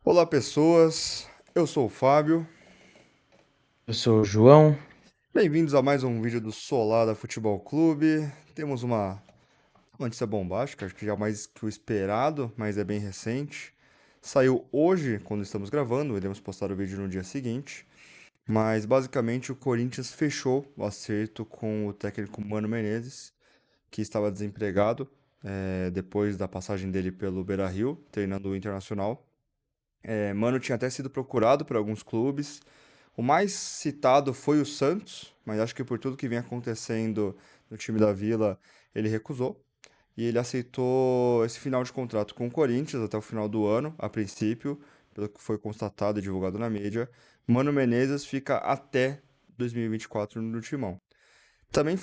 Olá, pessoas. Eu sou o Fábio. Eu sou o João. Bem-vindos a mais um vídeo do Solada Futebol Clube. Temos uma notícia bombástica, acho que já mais que o esperado, mas é bem recente. Saiu hoje, quando estamos gravando, iremos postar o vídeo no dia seguinte. Mas basicamente o Corinthians fechou o acerto com o técnico Mano Menezes, que estava desempregado depois da passagem dele pelo Beira-Rio, treinando o Internacional. Mano tinha até sido procurado por alguns clubes. O mais citado foi o Santos, mas acho que por tudo que vem acontecendo no time da Vila, ele recusou. E ele aceitou esse final de contrato com o Corinthians até o final do ano, a princípio, pelo que foi constatado e divulgado na mídia. Mano Menezes fica até 2024 no Timão. Também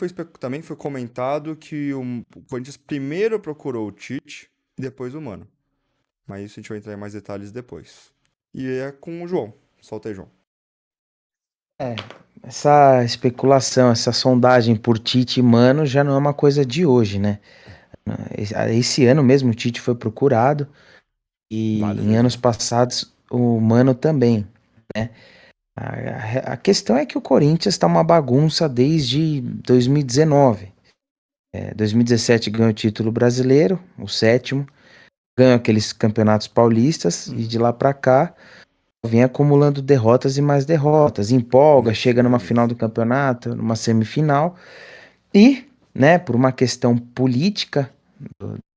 foi comentado que o Corinthians primeiro procurou o Tite e depois o Mano. Mas isso a gente vai entrar em mais detalhes depois. E é com o João. Solta aí, João. É, essa especulação, essa sondagem por Tite e Mano já não é uma coisa de hoje, né? Esse ano mesmo o Tite foi procurado e Várias em vezes, anos né? passados o Mano também. A questão é que o Corinthians está uma bagunça desde 2019. 2017 ganhou o título brasileiro, o sétimo, ganhou aqueles campeonatos paulistas e de Uhum. lá pra cá vem acumulando derrotas e mais derrotas, empolga, chega numa final Vexames. do campeonato, numa semifinal e, né, por uma questão política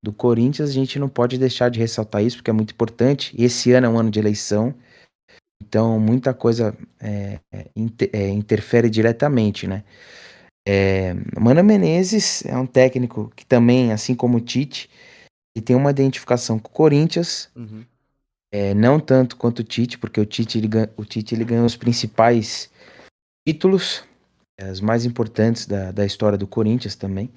do Corinthians, a gente não pode deixar de ressaltar isso porque é muito importante. Esse ano é um ano de eleição, então muita coisa interfere diretamente, né? Mano Menezes é um técnico que também, assim como o Tite, ele tem uma identificação com o Corinthians, Uhum. não tanto quanto o Tite, porque o Tite ele ganhou os principais títulos, os mais importantes da história do Corinthians também.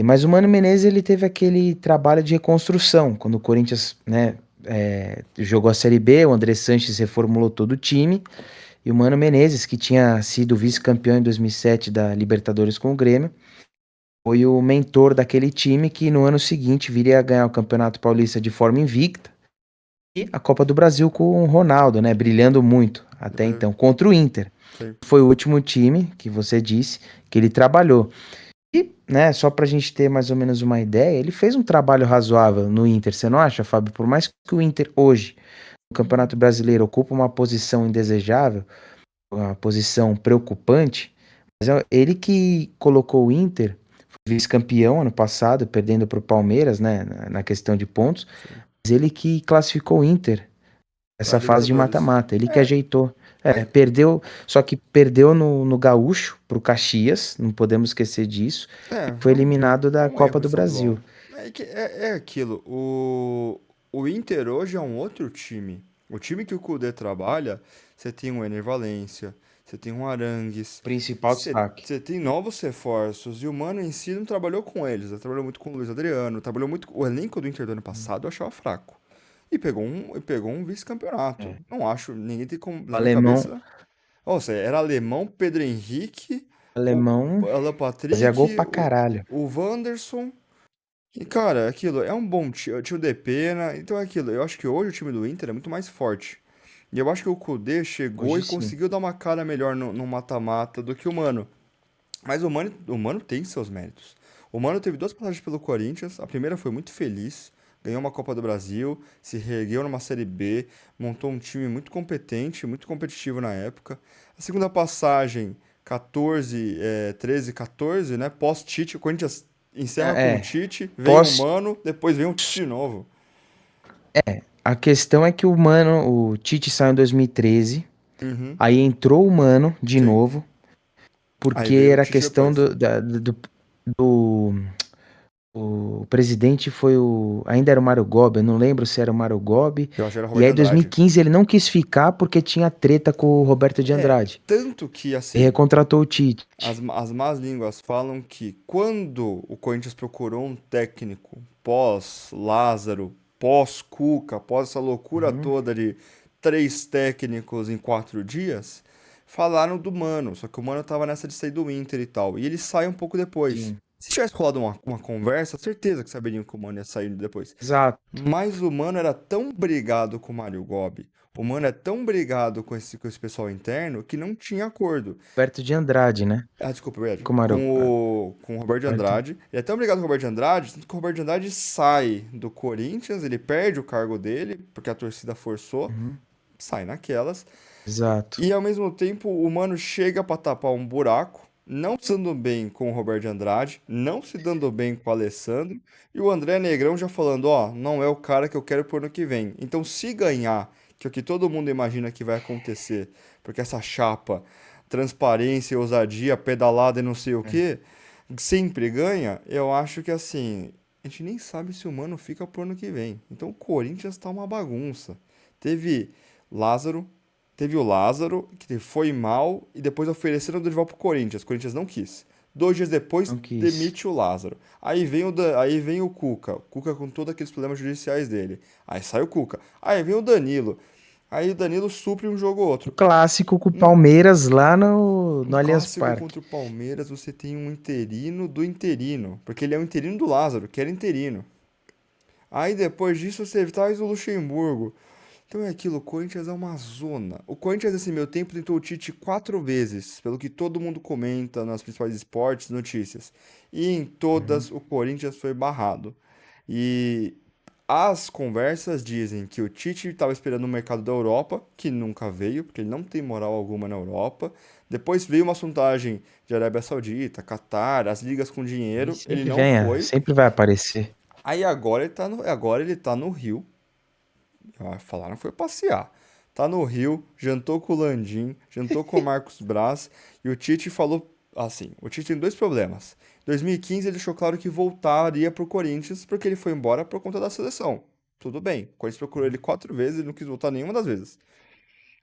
Mas o Mano Menezes ele teve aquele trabalho de reconstrução, quando o Corinthians, né, jogou a Série B, o André Sanches reformulou todo o time, e o Mano Menezes, que tinha sido vice-campeão em 2007 da Libertadores com o Grêmio, foi o mentor daquele time que no ano seguinte viria a ganhar o Campeonato Paulista de forma invicta e a Copa do Brasil com o Ronaldo, né, brilhando muito até É, então, contra o Inter. sei. Foi o último time que você disse que ele trabalhou. E, né, só pra gente ter mais ou menos uma ideia, ele fez um trabalho razoável no Inter, você não acha, Fábio? Por mais que o Inter hoje, no Campeonato Brasileiro, ocupa uma posição indesejável, uma posição preocupante, mas é ele que colocou o Inter, foi vice-campeão ano passado, perdendo para o Palmeiras, né, na questão de pontos, Sim. mas ele que classificou o Inter Pra essa fase de Libertadores. mata-mata, ele que É, ajeitou. mas. Perdeu, só que perdeu no Gaúcho pro Caxias, não podemos esquecer disso, e foi eliminado É da um Copa erro do Brasil. estadual. É aquilo. O Inter hoje é um outro time. O time que o Kudê trabalha, você tem um Ener Valencia, você tem um Arangues, Principal destaque. você tem novos reforços. E o Mano em si não trabalhou com eles. Ele trabalhou muito com o Luiz Adriano, trabalhou muito. O elenco do Inter do ano passado eu achava fraco. E pegou um vice-campeonato. É. Não acho, ninguém tem como, O na minha alemão, cabeça. Nossa, era alemão, Pedro Henrique, o alemão Alan fazia gol Patrick, pra caralho. o Wanderson. E, cara, é aquilo, é um bom time. Tinha o Depena. Então é aquilo. Eu acho que hoje o time do Inter é muito mais forte. E eu acho que o Kudê chegou Hoje e sim. conseguiu dar uma cara melhor no mata-mata do que o Mano. Mas o Mano tem seus méritos. O Mano teve duas passagens pelo Corinthians. A primeira foi muito feliz. Ganhou uma Copa do Brasil, se reergueu numa Série B, montou um time muito competente, muito competitivo na época. A segunda passagem, 14, 13, 14, né? Pós-Tite, o Corinthians encerra com o É, Tite, vem o pós, Mano, depois vem o Tite de novo. a questão é que o Tite saiu em 2013, Uhum, aí entrou o Mano de sim. novo, Aí porque veio o era a Tite questão depois. do o presidente foi ainda era o Mário Gobi, eu não lembro se era o Mário Gobi. Eu acho que era E Roberto aí, em Andrade. 2015, ele não quis ficar porque tinha treta com o Roberto de Andrade. Tanto que, E assim, recontratou o Tite. as más línguas falam que quando o Corinthians procurou um técnico pós-Lázaro, pós-Cuca, após essa loucura Uhum, toda de 3 técnicos em 4 dias, falaram do Mano. Só que o Mano tava nessa de sair do Inter e tal. E ele sai um pouco depois. sim. Se tivesse rolado uma conversa, certeza que saberiam que o Mano ia sair depois. Exato. Mas o Mano era tão brigado com o Mário Gobi, o Mano é tão brigado com esse pessoal interno que não tinha acordo. Perto de Andrade, né? Ah, desculpa, Brad. Com o Mário. Com o Roberto de Perto. Andrade. Ele é tão obrigado com o Roberto de Andrade, tanto que o Roberto de Andrade sai do Corinthians, ele perde o cargo dele, porque a torcida forçou, Uhum. sai naquelas. Exato. E ao mesmo tempo, o Mano chega pra tapar um buraco, não se dando bem com o Roberto de Andrade, não se dando bem com o Alessandro, e o André Negrão já falando, ó, não é o cara que eu quero pro ano que vem. Então, se ganhar, que é o que todo mundo imagina que vai acontecer, porque essa chapa, transparência, ousadia, pedalada e não sei o É. quê, sempre ganha, eu acho que assim, a gente nem sabe se o Mano fica pro ano que vem. Então, o Corinthians tá uma bagunça. Teve Lázaro, Teve o Lázaro, que foi mal, e depois ofereceram o Dorival pro Corinthians. O Corinthians não quis. 2 dias depois, Não quis. demite o Lázaro. Aí vem o Cuca. O Cuca com todos aqueles problemas judiciais dele. Aí sai o Cuca. Aí vem o Danilo. Aí o Danilo supre um jogo ou O outro. clássico com o Um, Palmeiras lá um no Allianz clássico Parque. contra o Palmeiras, você tem um interino do interino. Porque ele é o interino do Lázaro, que era interino. Aí depois disso você traz o Luxemburgo. Então é aquilo, o Corinthians é uma zona. O Corinthians, nesse meu tempo, tentou o Tite 4 vezes, pelo que todo mundo comenta nas principais esportes, notícias. E em Uhum. todas o Corinthians foi barrado. E as conversas dizem que o Tite estava esperando o mercado da Europa, que nunca veio, porque ele não tem moral alguma na Europa. Depois veio uma sondagem de Arábia Saudita, Catar, as ligas com E dinheiro, ele não foi. sempre vai aparecer. Aí agora ele tá no Rio. Falaram que foi passear. Tá no Rio, jantou com o Landim, jantou com o Marcos Braz e o Tite falou assim: o Tite tem dois problemas. Em 2015 ele deixou claro que voltaria pro Corinthians porque ele foi embora por conta da seleção. Tudo bem, o Corinthians procurou ele 4 vezes e não quis voltar nenhuma das vezes.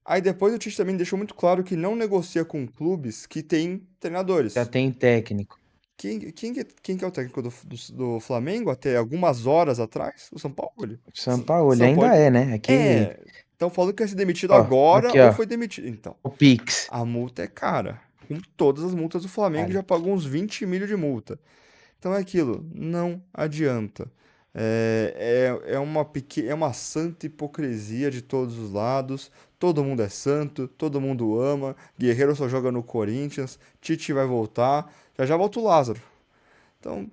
Aí depois o Tite também deixou muito claro que não negocia com clubes que têm Já treinadores. tem técnico. Quem que é o técnico do Flamengo até algumas horas atrás? O São Paulo? Sampaoli São Paulo. ainda é, né? Aquele. É. Estão falando que vai ser demitido Ó, agora aqui, ou ó. foi demitido. Então, O Pix. a multa é cara. Com todas as multas do Flamengo Cara, já pagou uns 20 milho de multa. Então é aquilo, não adianta. É uma santa hipocrisia de todos os lados. Todo mundo é santo, todo mundo ama. Guerreiro só joga no Corinthians. Tite vai voltar. Já já volta o Lázaro. Então,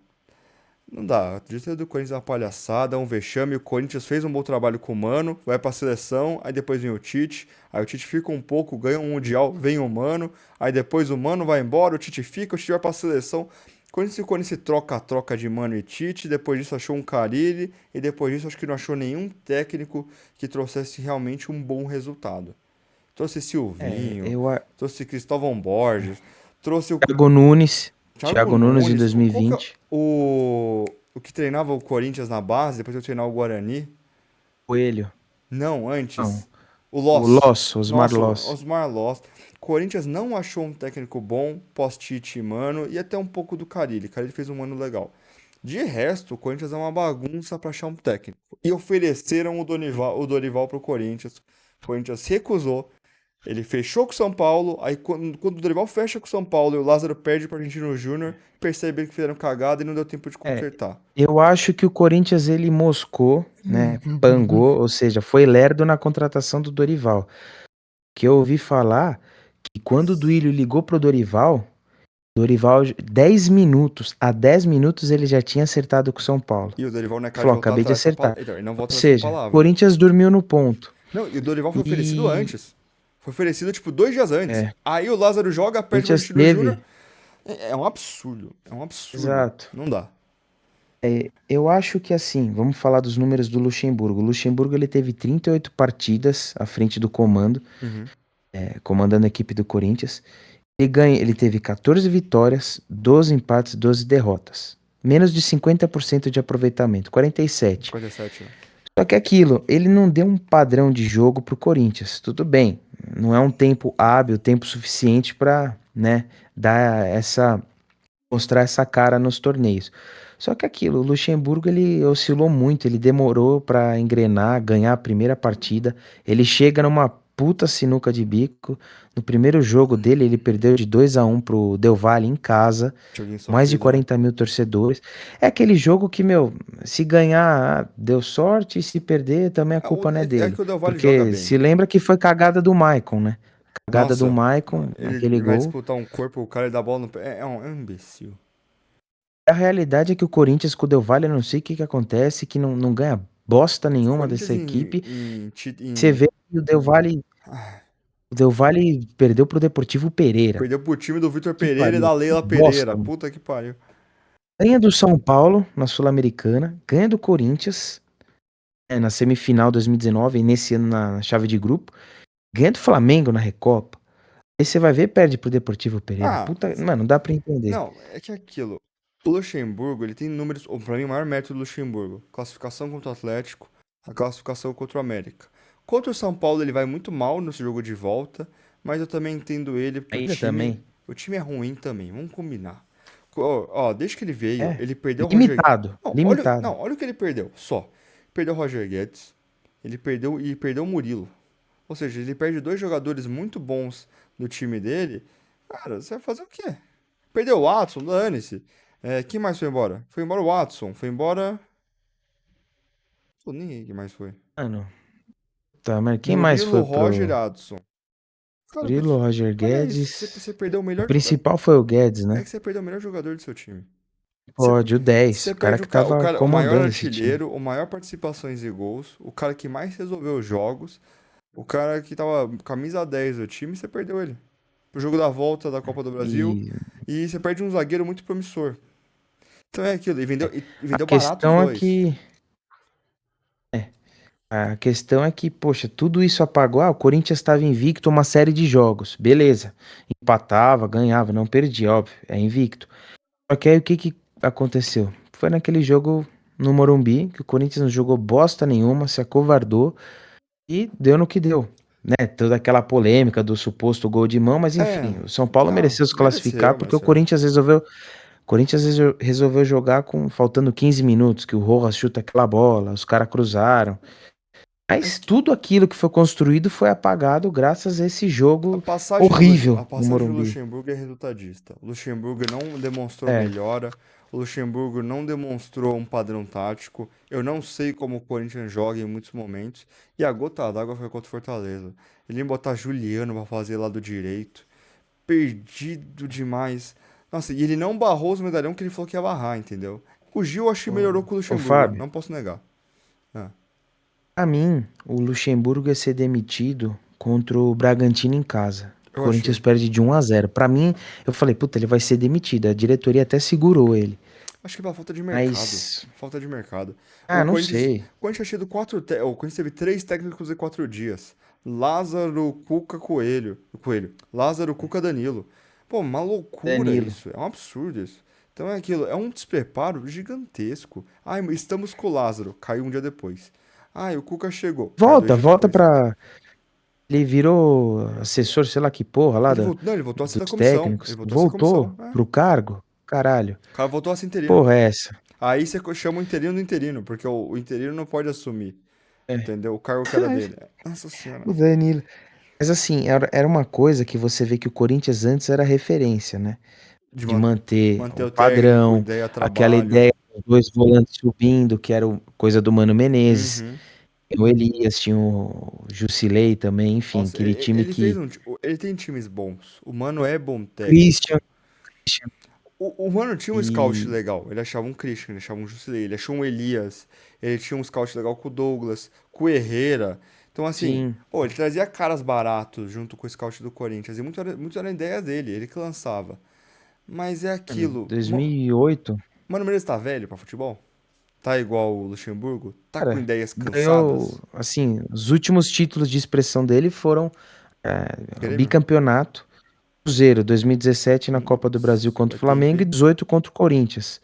não dá. A diretoria do Corinthians é uma palhaçada, é um vexame. O Corinthians fez um bom trabalho com o Mano, vai pra seleção, aí depois vem o Tite. Aí o Tite fica um pouco, ganha um Mundial, vem o Mano. Aí depois o Mano vai embora, o Tite fica, o Tite vai pra seleção. Quando se troca de Mano e Tite, depois disso achou um Carille, e depois disso acho que não achou nenhum técnico que trouxesse realmente um bom resultado. Trouxe é, Silvinho, eu. trouxe Cristóvão Borges, trouxe o Thiago Nunes. Thiago Thiago Nunes em Nunes, qual que é 2020. o que treinava o Corinthians na base, depois eu treinar o Guarani? Coelho. Não, Não. antes. O O Loss. Loss, Osmar Nossa, Loss. Osmar Loss. Corinthians não achou um técnico bom, pós-Tite e Mano, e até um pouco do Carille. Carille fez um ano legal. De resto, o Corinthians é uma bagunça para achar um técnico. E ofereceram o Dorival pro Corinthians. O Corinthians recusou. Ele fechou com o São Paulo, aí quando o Dorival fecha com o São Paulo e o Lázaro perde para o Argentino Júnior, perceberam que fizeram cagada e não deu tempo de É, consertar. eu acho que o Corinthians ele moscou, né? Pangou, ou seja, foi lerdo na contratação do Dorival. Que eu ouvi falar que quando o Duílio ligou pro Dorival, 10 minutos, a 10 minutos ele já tinha acertado com o São Paulo. E o Dorival não é cara de Falou, voltar acabei de atrás com a palavra. acertar. Então, ele não Ou volta atrás com a seja, palavra. Corinthians dormiu no ponto. Não, e o Dorival foi oferecido E antes. Foi oferecido, tipo, 2 dias antes. é, Aí o Lázaro joga, perde pro Corinthians Argentino Júnior. teve, É um absurdo. É um absurdo. exato. Não dá. Eu acho que assim, vamos falar dos números do Luxemburgo. O Luxemburgo ele teve 38 partidas à frente do comando, Uhum. comandando a equipe do Corinthians. Ele teve 14 vitórias, 12 empates, 12 derrotas. Menos de 50% de aproveitamento, 47. 57, né? Só que aquilo, ele não deu um padrão de jogo pro Corinthians. Tudo bem, não é um tempo hábil, tempo suficiente para, né, dar mostrar essa cara nos torneios. Só que aquilo, o Luxemburgo ele oscilou muito, ele demorou para engrenar, ganhar a primeira partida. Ele chega numa puta sinuca de bico. No primeiro jogo dele, ele perdeu de 2-1 pro Del Valle em casa, Joguinho mais de sofrido, né? 40 mil torcedores. É aquele jogo que, meu, se ganhar, deu sorte, e se perder, também a culpa não é É dele. que o Del Valle joga Porque bem. se lembra que foi cagada do Maicon, né? Cagada do Nossa, Maicon, aquele ele vai gol. disputar um corpo, o cara ele dá a bola no pé. É um imbecil. A realidade é que o Corinthians com o Del Valle, eu não sei o que que acontece, que não ganha bosta nenhuma Corinthians dessa equipe. Você em... vê que Ah, O Del Valle perdeu pro Deportivo Pereira. perdeu pro time do Vitor Que Pereira e pariu. da Que Leila bosta, Pereira. mano. Puta que pariu. Ganha do São Paulo na Sul-Americana, ganha do Corinthians na semifinal 2019 e nesse ano na chave de grupo, ganha do Flamengo na Recopa. Aí você vai ver, perde pro Deportivo Pereira. Ah, Puta, mano, não dá pra entender. não, é que é aquilo. O Luxemburgo, ele tem números. Ou pra mim, o maior mérito do Luxemburgo: classificação contra o Atlético, a classificação contra o América. Contra o São Paulo, ele vai muito mal nesse jogo de volta, mas eu também entendo ele, porque Ainda também. o time é ruim também, vamos combinar. Ó, desde que ele veio, É, ele perdeu o Roger. limitado, limitado. Não, olha o que ele perdeu, só. Perdeu o Roger Guedes, ele perdeu o Murilo. Ou seja, ele perde dois jogadores muito bons do time dele. Cara, você vai fazer o quê? Perdeu o Watson, dane-se. É, quem mais foi embora? Foi embora o Watson, foi embora. Pô, nem aí quem mais foi. Mano, tá, mas quem mais Murilo, foi Roger, pro Adson. Cara, Murilo, Roger olha isso. Guedes? Você perdeu o O melhor jogador. principal foi o Guedes, É né? que você perdeu o melhor jogador do seu time. Você, Pode, o 10, você o cara perde que tava o maior comandando esse time. artilheiro, o maior participações e gols, o cara que mais resolveu os jogos, o cara que tava camisa 10 do time, você perdeu ele. Pro jogo da volta da Copa do Brasil. E E você perde um zagueiro muito promissor. Então é aquilo, e a vendeu barato os questão é dois. que a questão é que, poxa, tudo isso apagou. Ah, o Corinthians estava invicto uma série de jogos. Beleza. Empatava, ganhava, não perdia, óbvio. É invicto. Só que aí o que que aconteceu? Foi naquele jogo no Morumbi, que o Corinthians não jogou bosta nenhuma, se acovardou e deu no que deu. Né? Toda aquela polêmica do suposto gol de mão, mas É, enfim, o São Paulo não, mereceu se classificar porque mereceu. O Corinthians resolveu jogar com faltando 15 minutos, que o Rojas chuta aquela bola, os caras cruzaram. É Mas que tudo aquilo que foi construído foi apagado graças a esse jogo a horrível no passagem do Morumbi. Luxemburgo é resultadista. O Luxemburgo não demonstrou É, melhora, o Luxemburgo não demonstrou um padrão tático. Eu não sei como o Corinthians joga em muitos momentos. E a gota d'água foi contra o Fortaleza. Ele ia botar Juliano pra fazer lado direito. Perdido demais. Nossa, e ele não barrou os medalhão que ele falou que ia barrar, entendeu? O Gil acho que melhorou com o ô Luxemburgo, Fábio, não posso negar. Ah, pra mim, o Luxemburgo ia ser demitido contra o Bragantino em casa. O eu Corinthians achei. perde de 1-0. Pra mim, eu falei, puta, ele vai ser demitido. A diretoria até segurou ele. Acho que pela falta de mercado. Mas, Falta de mercado. não sei. O Corinthians tinha tido o Corinthians teve três técnicos em 4 dias. Lázaro, Cuca, Coelho. Lázaro, Cuca, Danilo. Pô, uma loucura Danilo. isso. É um absurdo isso. Então é aquilo, é um despreparo gigantesco. Ai, estamos com o Lázaro. Caiu um dia depois. Ai, o Cuca chegou. Caiu dois Volta, dias volta depois. pra. Ele virou assessor, sei lá que porra lá Não, ele voltou a ser da dos comissão. Ele técnicos. voltou a ser comissão. Voltou É. pro cargo? Caralho. O cara voltou a ser interino. Porra, é essa? Aí você chama o interino do interino, porque o interino não pode assumir. É. Entendeu? O cargo que era dele. Nossa senhora. O Danilo. Mas assim, era uma coisa que você vê que o Corinthians antes era referência, né? De De manter manter o o técnico, padrão, ideia, aquela trabalho. ideia dos dois volantes subindo, que era coisa do Mano Menezes. Uhum. Tinha o Elias, tinha o Jusilei também, enfim, Nossa, aquele time ele fez que. um. Ele tem times bons. O Mano é bom técnico. Christian, Christian O Mano tinha um scout e. legal. Ele achava um Christian, ele achava um Jusilei, ele achou um Elias. Ele tinha um scout legal com o Douglas, com o Herrera. Então, assim, Sim, pô, ele trazia caras baratos junto com o scout do Corinthians. E muito era a ideia dele, ele que lançava. Mas é mano, aquilo. 2008. Mano Menezes tá velho pra futebol? Tá igual o Luxemburgo? Tá com Cara, ideias ganhou, cansadas? assim, os últimos títulos de expressão dele foram o Grêmio? bicampeonato, Cruzeiro, 2017 na Copa do Brasil Putz, contra o faz tempo, Flamengo e hein? 18 contra o Corinthians.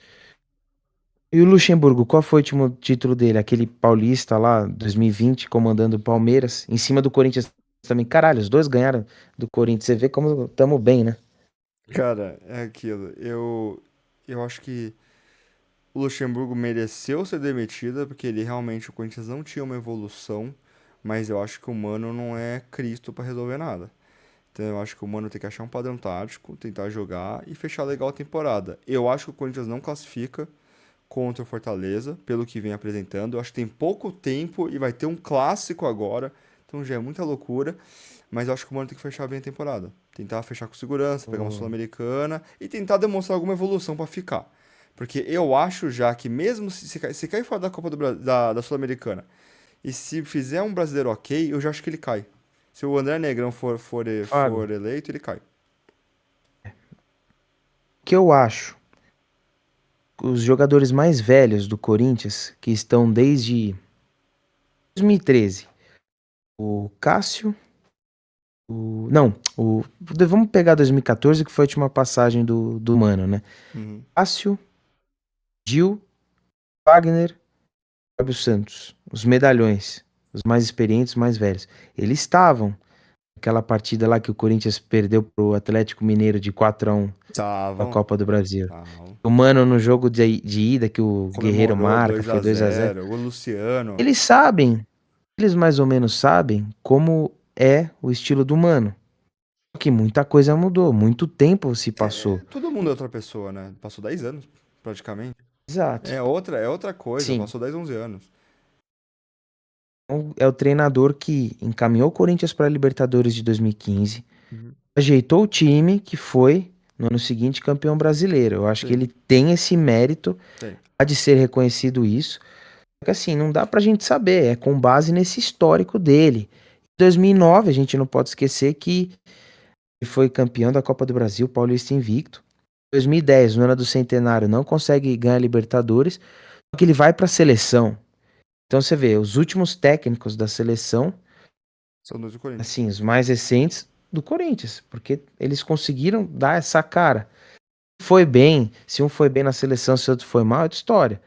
E o Luxemburgo, qual foi o último título dele? Aquele paulista lá, 2020, comandando o Palmeiras, em cima do Corinthians também. Caralho, os dois ganharam do Corinthians. Você vê como tamo bem, né? Cara, é aquilo. Eu acho que o Luxemburgo mereceu ser demitido porque ele realmente, o Corinthians não tinha uma evolução. mas eu acho que o Mano não é Cristo pra resolver nada. Então eu acho que o Mano tem que achar um padrão tático, tentar jogar e fechar legal a temporada. Eu acho que o Corinthians não classifica contra o Fortaleza, pelo que vem apresentando. Eu acho que tem pouco tempo e vai ter um clássico agora, então já é muita loucura. Mas eu acho que o Mano tem que fechar bem a temporada. Tentar fechar com segurança, pegar uma Ô, Sul-Americana e tentar demonstrar alguma evolução pra ficar. Porque eu acho já que mesmo se cair fora da Copa da Sul-Americana e se fizer um brasileiro ok, eu já acho que ele cai. Se o André Negrão Fábio, for eleito, ele cai. o que eu acho? Os jogadores mais velhos do Corinthians, que estão desde 2013, o Cássio, não, vamos pegar 2014, que foi a última passagem do Mano, né? Uhum. Cássio, Gil, Wagner, Fábio Santos, os medalhões, os mais experientes, os mais velhos. Eles estavam naquela partida lá que o Corinthians perdeu pro Atlético Mineiro de 4-1 na Estavam. Copa do Brasil. Estavam. O Mano no jogo de ida que o Guerreiro Comemorou marca, 2 foi a 2-0. 0 O Luciano. Eles sabem, eles mais ou menos sabem como é o estilo do Mano. Só que muita coisa mudou, muito tempo se passou. Todo mundo é outra pessoa, né? Passou 10 anos, praticamente. Exato. É outra coisa, Sim, passou 10 11 anos. é o treinador que encaminhou o Corinthians para a Libertadores de 2015, Uhum. ajeitou o time que foi no ano seguinte campeão brasileiro. Eu acho que Sim, ele tem esse mérito, tem. há de ser reconhecido isso. Só que assim, não dá pra gente saber, é com base nesse histórico dele. Em 2009, a gente não pode esquecer que ele foi campeão da Copa do Brasil, paulista invicto. Em 2010, no ano do centenário, não consegue ganhar Libertadores, só que ele vai pra seleção. Então você vê, os últimos técnicos da seleção, São dois do Corinthians. assim, os mais recentes do Corinthians, porque eles conseguiram dar essa cara. Foi bem, se um foi bem na seleção, se o outro foi mal, é outra história.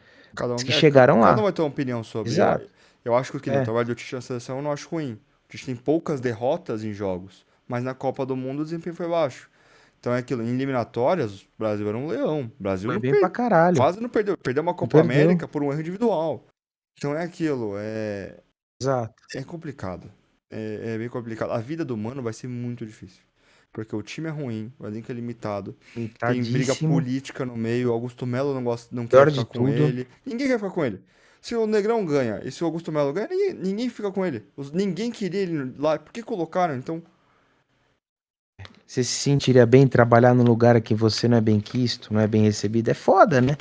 Os que chegaram Cada um lá. vai ter uma opinião sobre. Exato. Eu acho que nem, o É, trabalho do Tite na seleção eu não acho ruim. O Tite tem poucas derrotas em jogos, mas na Copa do Mundo o desempenho foi baixo. Então é aquilo, em eliminatórias, o Brasil era um leão. O Brasil foi não bem pra per... caralho. quase não perdeu. Perdeu uma Não Copa perdeu. América por um erro individual. Então é aquilo, Exato. é complicado. É bem complicado. A vida do Mano vai ser muito difícil. Porque o time é ruim, o elenco é limitado, tem briga Limitadíssimo. política no meio, o Augusto Melo não quer Pior ficar de com tudo, ele, ninguém quer ficar com ele. Se o Negrão ganha e se o Augusto Melo ganha, ninguém fica com ele. Ninguém queria ele lá. Por que colocaram? Então, você se sentiria bem trabalhar num lugar que você não é bem quisto, não é bem recebido? É foda, né?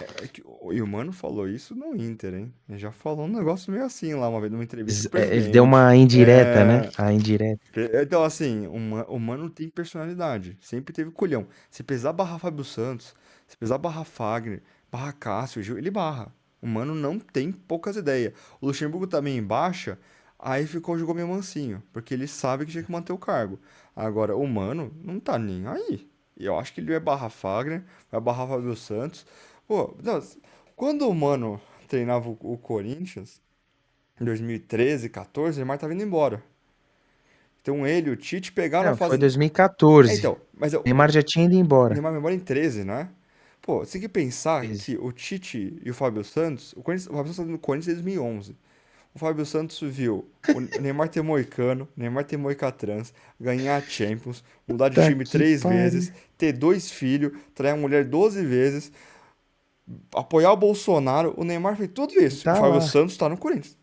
e o Mano falou isso no Inter, hein? Ele já falou um negócio meio assim lá uma vez, numa entrevista com o Ele deu presidente. uma indireta, né? É, A indireta. Então, assim, o Mano tem personalidade. Sempre teve culhão. Se precisar barrar Fábio Santos, se precisar barrar Fagner, barrar Cássio, Gil, ele barra. O Mano não tem poucas ideias. O Luxemburgo também em baixa, aí jogou meio mansinho, porque ele sabe que tinha que manter o cargo. Agora, o Mano não tá nem aí. Eu acho que ele vai barrar Fagner, vai barrar Fábio Santos. Pô, não, quando o Mano treinava o Corinthians, em 2013, 14, o Neymar tava indo embora. Então ele e o Tite pegaram a Não, foi fase. 2014. Então, mas O Neymar já tinha ido o embora. Neymar memória em 13, né? Pô, você tem que pensar 13. que o Tite e o Fábio Santos. O Fábio Santos tá no Corinthians desde 2011. O Fábio Santos viu o Neymar ter moicano, o Neymar ter moicatrans, ganhar a Champions, mudar de Tá time que 3 vezes, pariu. ter 2 filhos, trair a mulher 12 vezes, apoiar o Bolsonaro. O Neymar fez tudo E isso. O tá Fábio lá. Santos tá no Corinthians.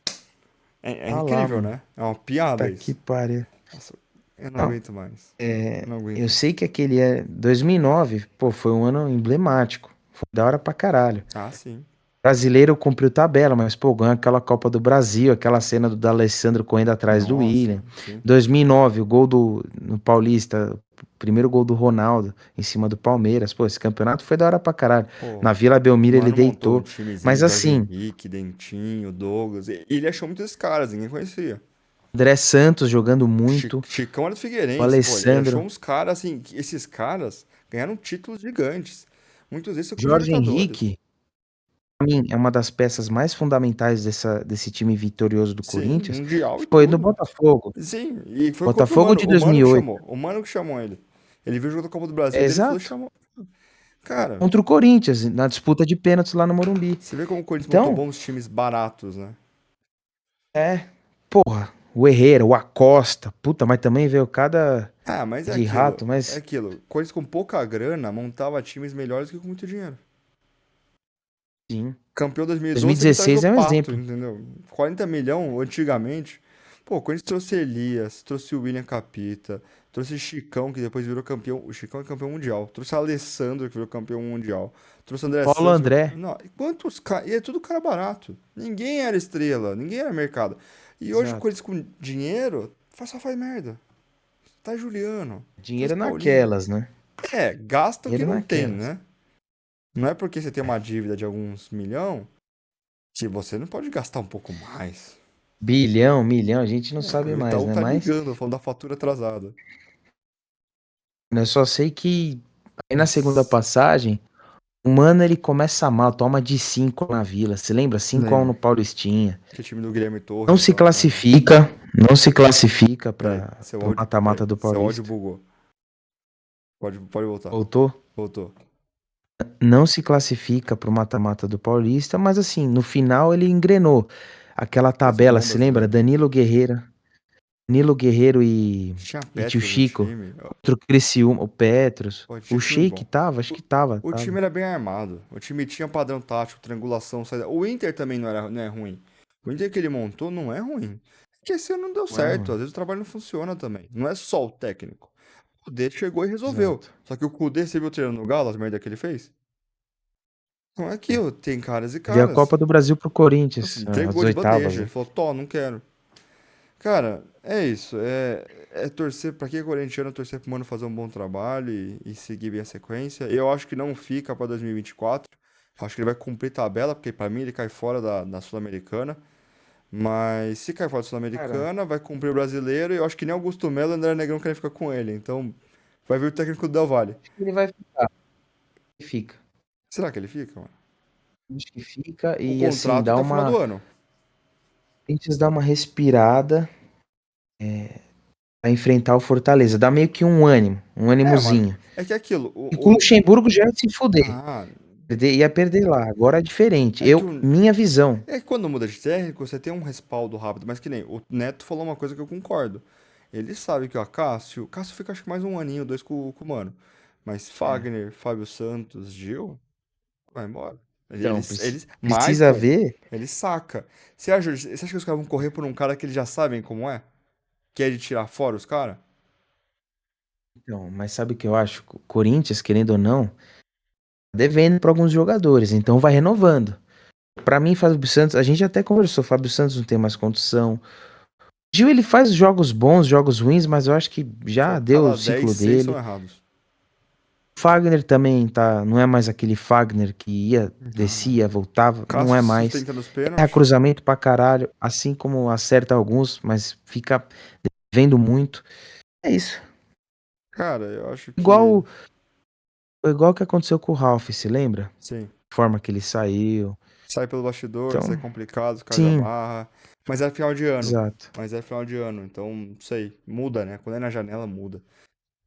É Tá lá, incrível, mano. né? É uma piada Tá que isso. pariu. Nossa, eu não Não, aguento mais. Eu é, não eu aguento. sei que aquele é 2009, pô, foi um ano emblemático. Foi da hora pra caralho. Ah, sim. Brasileiro cumpriu tabela, mas, pô, ganhou aquela Copa do Brasil, aquela cena do D'Alessandro correndo atrás do Nossa, William. sim. 2009, o gol no Paulista, o primeiro gol do Ronaldo em cima do Palmeiras. Pô, esse campeonato foi da hora pra caralho. Pô, Na Vila o Belmiro ele Mano montou um deitou. timezinho, Mas Jorge assim, Henrique, Dentinho, Douglas. E ele achou muitos caras, ninguém conhecia. André Santos jogando muito, Chicão era do o Figueirense, pô. Ele achou Alessandro, uns caras, assim, que esses caras ganharam títulos gigantes. Muitos deles são com Jorge Libertadores. Henrique, pra mim, é uma das peças mais fundamentais desse time vitorioso do Sim, Corinthians. Mundial e Foi no tudo. Botafogo. Sim, e foi contra Botafogo de O Mano que 2008. chamou. O Mano que chamou ele. Ele viu o jogo da Copa do Brasil É, dele e falou, exato. chamou. Cara, Contra o Corinthians, na disputa de pênaltis lá no Morumbi. você vê como o Corinthians montou Então, bons times baratos, né? é, porra, o Herrera, o Acosta. Puta, mas também veio cada Ah, mas de rato, é mas aquilo. Coisas com pouca grana montava times melhores que com muito dinheiro. sim. Campeão 2012 teve atrás do 2016 é um Pato, exemplo. entendeu? 40 milhões antigamente. Pô, quando a gente trouxe Elias, trouxe o William Capita, trouxe Chicão, que depois virou campeão. O Chicão é campeão mundial. Trouxe Alessandro, que virou campeão mundial. Trouxe André Paulo Santos. André, Não, e quantos caras. E é tudo cara barato. Ninguém era estrela, ninguém era mercado. E hoje, com exato. eles com dinheiro, só faz merda. Tá Juliano, traz Dinheiro Paulinho. naquelas, né? É, gasta o que Dinheiro não tem, naquelas. né? Não é porque você tem uma dívida de alguns milhão que você não pode gastar um pouco mais. Bilhão, milhão, a gente não É, sabe o mais, Itaú né? tá Mas ligando, falando da fatura atrasada. eu só sei que aí na segunda passagem, o Mano ele começa mal, toma de 5 na Vila. Se lembra? 5-1 no Lembro. Paulistinha. Que time do Guilherme Não Torres se lá, cara. classifica, não se classifica Peraí, para seu o áudio. mata-mata Peraí, do seu áudio Paulista. bugou. Pode voltar. Voltou? Voltou. Não se classifica para o mata-mata do Paulista, mas assim, no final ele engrenou. Aquela Fez um tabela, bom se lembra? brasileiro. Danilo Guerreiro Tinha e Tio Petros no Chico time. contra o Criciúma, o Petros. Pô, tinha O time Sheik bom. tava, acho O, que tava, o time tava. era bem armado. O time tinha padrão tático, triangulação, saída. O Inter também não é ruim. O Inter que ele montou não é ruim. É que esse ano não deu Não é certo. Às ruim. vezes o trabalho não funciona também. Não é só o técnico. O Kudê chegou e resolveu. Exato. Só que o Kudê, você viu o treino no Galo, as merda que ele fez? Não é É. aquilo, tem caras e Veio a caras. Copa do Brasil pro Nossa, Corinthians, as entregou de oitavas, bandeja. Ele né? falou, Tó, não quero. Cara, é isso. É torcer, pra quem é corintiano, torcer pro Mano fazer um bom trabalho e seguir bem a sequência. Eu acho que não fica pra 2024. Acho que ele vai cumprir tabela, porque pra mim ele cai fora da Sul-Americana. Mas se cai fora da Cara, Sul-Americana, vai cumprir o brasileiro. E eu acho que nem Augusto Melo e André Negrão querem ficar com ele. Então vai vir o técnico do Del Valle. acho que ele vai ficar. Fica. Será que ele fica, mano? Acho que fica O e assim, contrato dá até o final do uma. ano. Corinthians dá uma respirada pra enfrentar o Fortaleza. Dá meio que um ânimo, um É, mano. ânimozinho. É que é aquilo. E com o Luxemburgo já ia se fuder. Ah, Ia perder lá. Agora é diferente. é que o, Minha visão. É que quando muda de técnico, você tem um respaldo rápido, mas que nem o Neto falou uma coisa que eu concordo. Ele sabe que o Cássio fica acho que mais um aninho, dois com o Mano. Mas É. Fagner, Fábio Santos, Gil, vai embora. Então, precisa Maicon, ver. ele saca. Você acha que os caras vão correr por um cara que eles já sabem como é? Que é de tirar fora os caras? Então, mas sabe o que eu acho? O Corinthians, querendo ou não, tá devendo para alguns jogadores, então vai renovando. Pra mim, Fábio Santos, a gente até conversou, Fábio Santos não tem mais condição. Gil, ele faz jogos bons, jogos ruins, mas eu acho que já deu o Cada 10 ciclo 6 são dele. errados. Fagner também tá, não é mais aquele Fagner que ia, Não. descia, voltava, não Cássio é se mais. sustenta nos Erra pênaltis. cruzamento pra caralho, assim como acerta alguns, mas fica devendo muito. É isso. Cara, eu acho que. Igual, igual que aconteceu com o Ralph, se lembra? Sim. A forma que ele saiu. Sai pelo bastidor, sai Então, complicado, os caras já sim, barra. Mas é final de ano. exato. Mas é final de ano, então, não sei, muda, né? Quando é na janela, muda.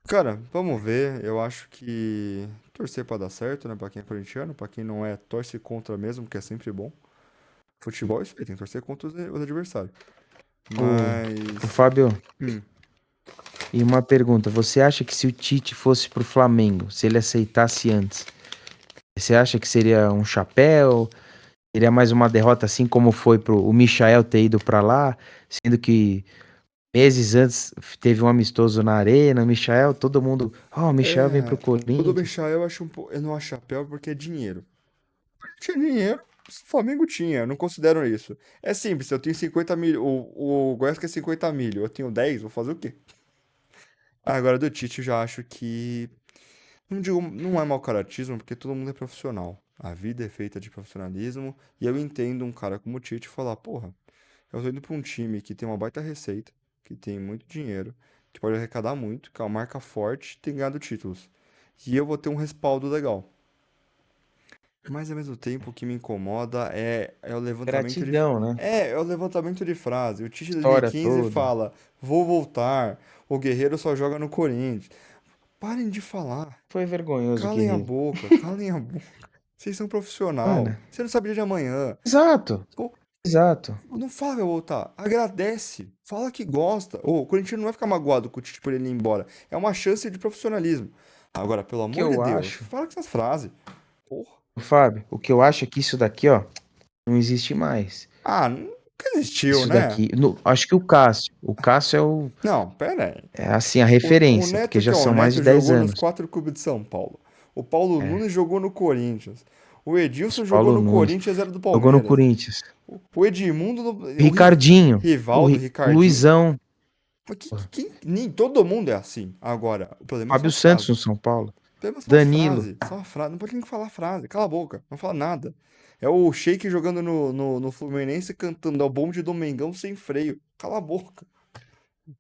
Cara, vamos ver. Eu acho que torcer pra dar certo, né? Pra quem é corintiano, pra quem não é, torce contra mesmo, que é sempre bom. Futebol é isso aí, tem que torcer contra os adversários. O Mas. Fábio, hum, e uma pergunta, você acha que se o Tite fosse pro Flamengo, se ele aceitasse antes, você acha que seria um chapéu? Seria mais uma derrota assim como foi pro o Michael ter ido pra lá, sendo que meses antes teve um amistoso na Arena, o Michael, todo mundo, o Michael vem pro o do Corinthians. Michael eu acho um pouco. Eu não acho chapéu porque é dinheiro. Tinha dinheiro. O Flamengo tinha, eu não considero isso. É simples, eu tenho 50 mil. O Goiás quer 50 mil, eu tenho 10, vou fazer o quê? Agora do Tite eu já acho que. Não digo, não é mau caratismo, porque todo mundo é profissional. A vida é feita de profissionalismo. E eu entendo um cara como o Tite falar, porra, eu tô indo pra um time que tem uma baita receita, que tem muito dinheiro, que pode arrecadar muito, que é uma marca forte, tem ganhado títulos. E eu vou ter um respaldo legal. Mas ao mesmo tempo o que me incomoda é o levantamento de. Gratidão, né? É o levantamento de frase. O Tite em História 2015 toda. fala: vou voltar. O Guerreiro só joga no Corinthians. Parem de falar. Foi vergonhoso, Calem a Guerreiro. boca, calem a boca. Vocês são Mano, profissional. Você não sabe o dia de amanhã. exato. Pô, Exato. Não fala que vai voltar. Agradece. Fala que gosta. O Corinthians não vai ficar magoado com o Tite por ele ir embora. É uma chance de profissionalismo. Agora, pelo O que amor de eu Deus, acho, fala com essas frases. Porra. Fábio, o que eu acho é que isso daqui, ó, não existe mais. Ah, nunca existiu, Isso né? daqui, acho que o Cássio Não, pera aí. é assim a O referência, porque Neto, que já é o são mais de Neto, 10 jogou nos anos. quatro clubes de São Paulo. O Paulo É, Nunes jogou no Corinthians. O os Edilson jogou Paulo no Nunes Corinthians, era do jogou no Palmeiras. Corinthians. O Edmundo, O o Ricardinho, Rivaldo, O Ricardinho. Luizão, Mas nem todo mundo é assim. Agora, o problema são Fábio as Santos frases. no São Paulo, O problema são as Danilo. frases. Só a frase. Não pode nem falar frase. Cala a boca. Não fala nada. É o Sheik jogando no Fluminense cantando ao bonde do Mengão sem freio. Cala a boca.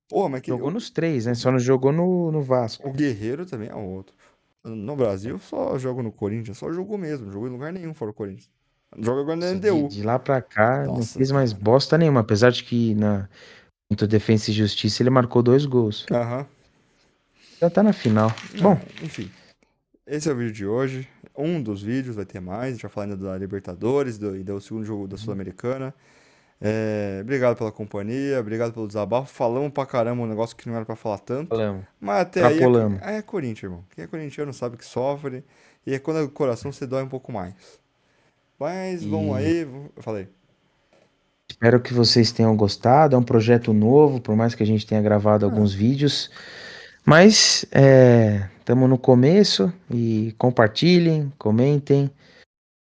Porra, mas que. Jogou nos três, né? Só não jogou no Vasco. O Guerreiro também é outro. No Brasil, só joga no Corinthians. Só jogou mesmo. Não jogou em lugar nenhum fora o Corinthians. Joga agora na Nossa, LDU. de lá pra cá não Nossa, fez mais cara. bosta nenhuma, apesar de que contra Defensa e Justiça ele marcou 2 gols. Aham. Já tá na final. Bom, É, enfim. Esse é o vídeo de hoje. Um dos vídeos, vai ter mais. A gente vai falar ainda da Libertadores e do segundo jogo da Sul-Americana. Obrigado pela companhia, obrigado pelo desabafo. Falamos pra caramba um negócio que não era pra falar tanto. falamos. Mas até aí Extrapolamos. é Corinthians, irmão. Quem é corintiano sabe que sofre. E é quando é o coração você dói um pouco mais. Mas vamos E aí. Eu falei. espero que vocês tenham gostado. É um projeto novo, por mais que a gente tenha gravado Ah, alguns vídeos. Mas estamos no começo e compartilhem, comentem,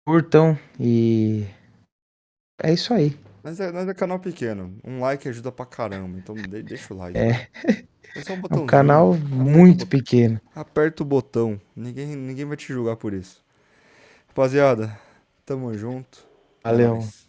curtam e é isso aí. nós é canal pequeno. Um like ajuda pra caramba. Então deixa o like. É, É só um é um botãozinho. canal Aperta o muito botão. pequeno. Aperta o botão. Ninguém vai te julgar por isso. Rapaziada, tamo junto. É Valeu. nóis.